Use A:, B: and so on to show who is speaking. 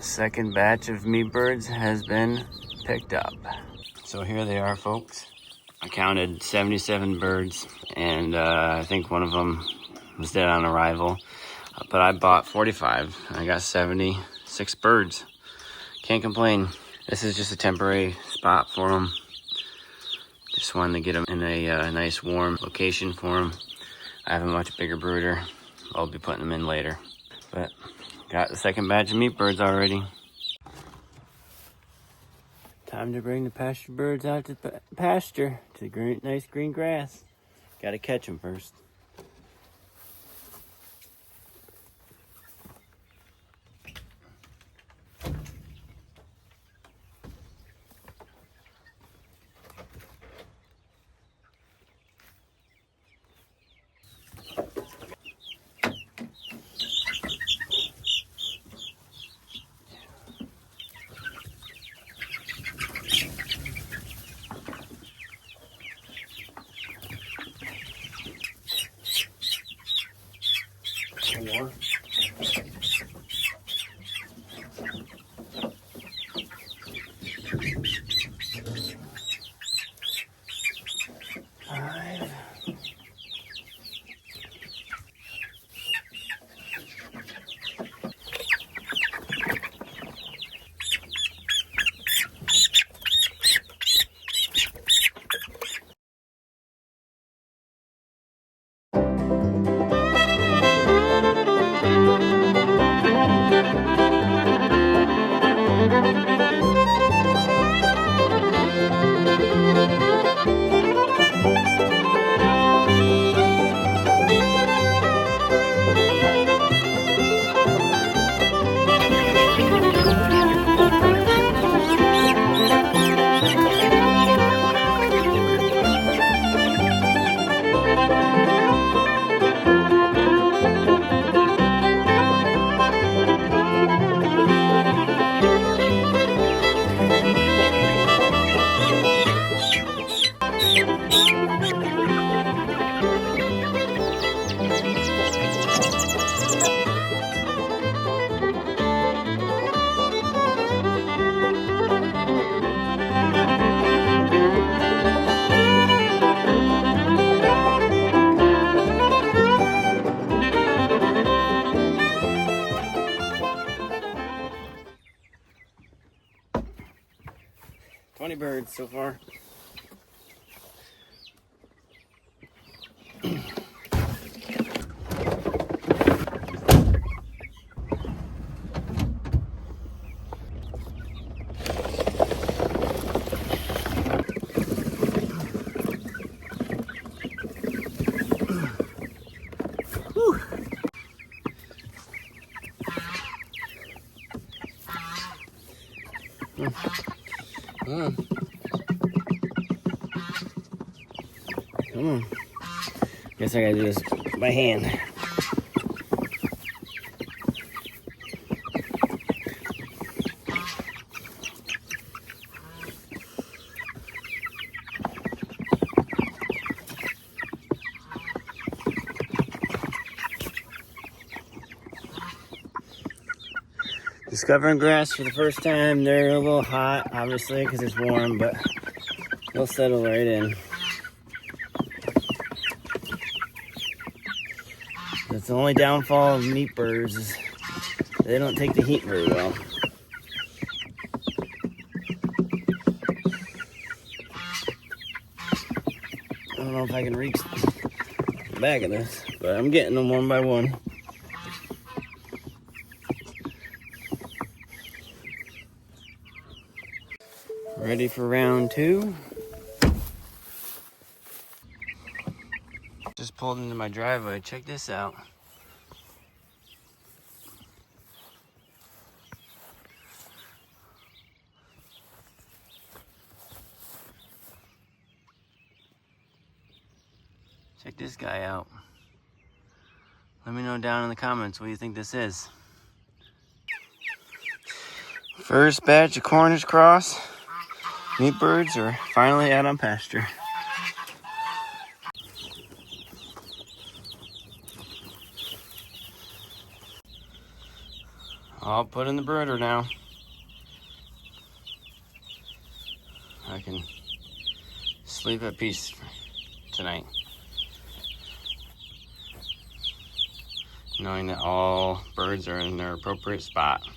A: Second batch of meat birds has been picked up. So here they are, folks. I counted 77 birds, and I think one of them was dead on arrival. But I bought 45. I got 76 birds. Can't complain. This is just a temporary spot for them. Just wanted to get them in a nice warm location for them. I have a much bigger brooder. I'll be putting them in later. But got the second batch of meat birds already. Time to bring the pasture birds out to pasture to the nice green grass. Gotta catch them first. More. Five. Birds so far. Come on. Come on. Guess I gotta do this by hand. Discovering grass for the first time. They're a little hot, obviously, because it's warm, but they'll settle right in. That's the only downfall of meat birds is they don't take the heat very well. I don't know if I can reach the back of this, but I'm getting them one by one. Ready for round two. Just pulled into my driveway. Check this out. Check this guy out. Let me know down in the comments what you think this is. First batch of Cornish cross meat birds are finally out on pasture. I'll put in the brooder now. I can sleep at peace tonight, knowing that all birds are in their appropriate spot.